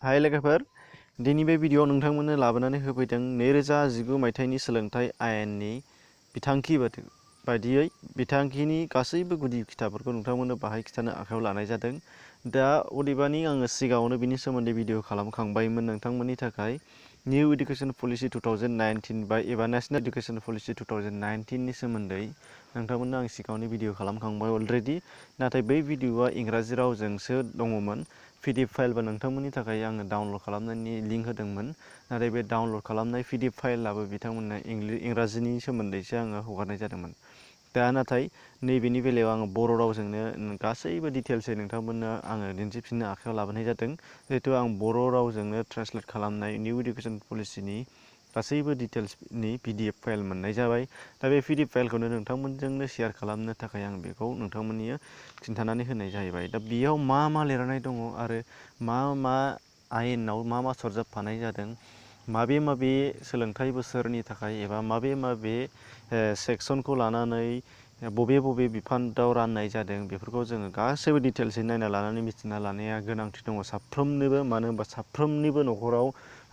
हाय लोगोफोर, दिनै बे भिडिअ'आव नोंथांमोननो लाबोनानै होफैदों 2019 मायथाइनि सोलोंथाइ आयेननि बिथांखि बायदियै बिथांखिनि गासैबो गुदि खिथाफोरखौ नोंथांमोननो बाहाय खिथानो आखायाव लानाय जादों। दा अदेबानि आङो सिगाङावनो बिनि सोमोन्दै भिडिअ खालामखांबायमोन नोंथांमोननि थाखाय निउ इडुकेसन पलिसि 2019 एबा नेशनेल इडुकेसन पलिसि 2019 नि सोमोन्दै नोंथांमोननो आं सिगाङावनो भिडिअ खालामखांबाय अलरेडि। नाथाय बै भिडिअ'आ इंराजि रावजोंसो दङमोन। PDF फाइलबो नोंथांमोननि थाखाय आङो डाउनलड खालामनायनि लिंक होदोंमोन। नाथाय बे डाउनलड खालामनाय PDF फाइलाबो बिथांमोननो इंराजिनि सोमोन्दैसो आङो हगारनाय जादोंमोन। दा नाथाय नैबेनि बेलायाव आङो बर' रावजोंनो गासैबो डिटेल्सै नोंथांमोननो आङो दिन्थिफिननो आखायाव लाबोनाय जादों। जिहेथु आं बर' रावजोंनो ट्रेन्सलेट खालामनाय निउ इडुकेसन पलिसिनि गासैबो डिटेल्सनि PDF फाइल मोननाय जाबाय। दा बे PDF फाइलखौनो नोंथांमोनजोंनो शेयार खालामनो थाखाय आं बेखौ नोंथांमोननो खिन्थानानै होनाय जाहैबाय। दा बेयाव मा मा लिरनाय दङ आरो मा आयेनाव मा सरजाबफानाय जादों, माबे सोलोंथाइ बोसोरनि थाखाय एबा माबे सेक्सनखौ लानानै बबे बिफानाव राननाय जादों, बेफोरखौ जोङो गासैबो डिटेल्सै नायना लानानै मिथिना लानाया गोनांथि दङ साफ्रोमनोबो। मानो होनबा साफ्रोमनिबो न'खराव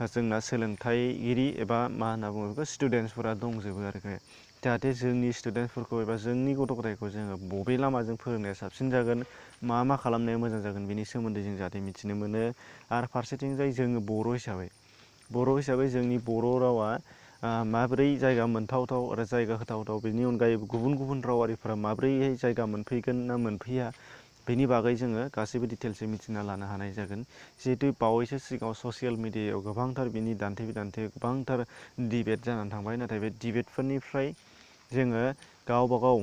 जोंना सोलोंथाइगिरि एबा मा होनना बुङो बेखौ स्टुडेन्टसफोरा दंजोबो आरोखि। जाहाथे जोंनि स्टुडेन्टसफोरखौ एबा जोंनि गथ' गथायखौ जोङो बबे लामाजों फोरोंनाया साबसिन जागोन, मा खालामनाया मोजां जागोन, बेनि सोमोन्दै जों जाहाथे मिथिनो मोनो। आरो फारसेथिंजाय जोङो बर' हिसाबै जोंनि बर' रावा माबोरै जायगा मोनथावथाव आरो जायगा होथावथाव, बेनि अनगायैबो गुबुन रावारिफोरा माबोरैहाय जायगा मोनफैगोन ना मोनफैया, बेनि बागै जोङो गासैबो डिटेल्सै मिथिना लानो हानाय जागोन। जिहेतु बावैसो सिगाङाव ससियेल मिडियायाव गोबांथार बिनि दान्थे गोबांथार डिबेट जानानै थांबाय। नाथाय बे डिबेटफोरनिफ्राय जोङो गावबा गाव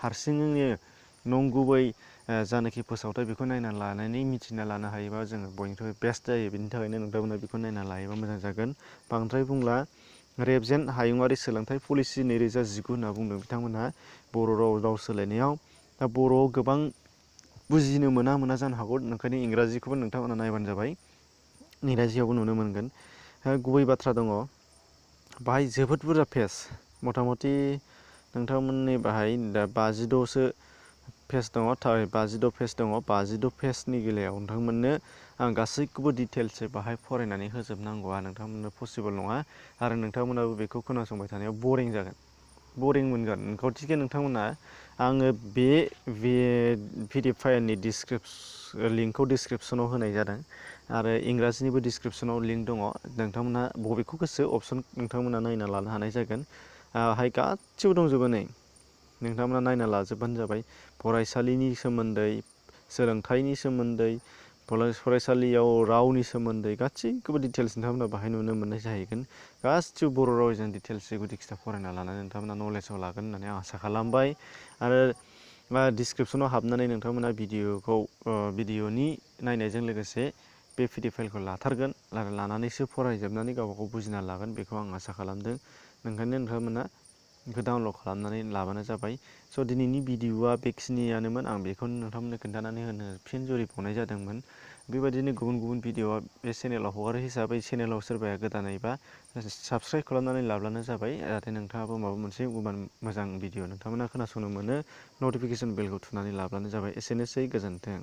हारसिङैनो नंगुबै जानाखि फोसावथाय बेखौ नायना लानानै मिथिना लानो हायोबा जोङो बयनिख्रुइ बेस्ट जायो। बेनि थाखायनो नोंथांमोना बेखौ नायना लायोबा मोजां जागोन। बांद्राय बुंला, रेबजेन्ट हायुङारि सोलोंथाइ पलिसि 2019 होनना बुंदों बिथांमोनहा बर' राव सोलायनायाव। दा बर'आव गोबां बुजिनो मोना जानो हागौ, ओंखायनो इंराजिखौबो नोंथांमोना नायबानो जाबाय। इंराजियावबो नुनो मोनगोन। गुबै बाथ्रा दङ बाहाय जोबोद बुरजा पेज, मथा मथि नोंथांमोननि बाहाय दा 52सो पेज दङ, 52 पेज दङ। 52 पेजनि बेलायाव नोंथांमोननो आं गासैखौबो डिटेल्सै बाहाय फरायनानै होजोबनांगौआ नोंथांमोननो पसिबोल नङा। आरो नोंथांमोनाबो बेखौ खोनासंबाय थानायाव बरिं मोनगोन। गथिखे नोंथांमोना आङो बे PDF फाइलनि लिंकखौ डिसक्रिपसनाव होनाय जादों आरो इंराजिनिबो डिसक्रिपसनाव लिंक दङ। नोंथांमोनहा बबेखौ गोसो अपसन नोंथांमोना नायना लानो हानाय जागोन। गासिबो दंजोबो नै, नोंथांमोना नायना लाजोबबानो जाबाय। फरायसालिनि सोमोन्दै, सोलोंथाइनि सोमोन्दै, फरायसालियाव रावनि सोमोन्दै गासैखौबो डिटेल्स नोंथांमोना बाहाय नुनो मोननाय जाहैगोन। गासिबो बर' रावजों डिटेल्सै गुदि खिथा फरायना लानानै नोंथांमोना नलेजाव लागोन होननानै आं आसा खालामबाय। आरो डिसक्रिपसनाव हाबनानै नोंथांमोना भिडिअनि नायनायजों लोगोसे बे PDF फाइलखौ लाथारगोन आरो लानानैसो फरायजोबनानै गावबागाव बुजिना लागोन, बेखौ आं आसा खालामदों। ओंखायनो नोंथांमोना बेखौ डाउनलड खालामनानै लाबानो जाबाय। स' दिनैनि भिडिअआ बेखिनियानोमोन। आं बेखौनो नोंथांमोननो खोन्थानानै होनो फिन जुरिबावनाय जादोंमोन। बेबायदिनो गुबुन भिडिअआ बे चेनेलाव हगारो हिसाबै चेनेलाव सोरबाया गोदानैबा साबस्क्राइब खालामनानै लाब्लानो जाबाय। जाहाथे नोंथाङाबो माबा मोनसे मोजां भिडिअ नोंथांमोना खोनासंनो मोनो। नटिफिकेसन बेलखौ थुनानै लाब्लानो जाबाय। एसेनोसै, गोजोन्थों।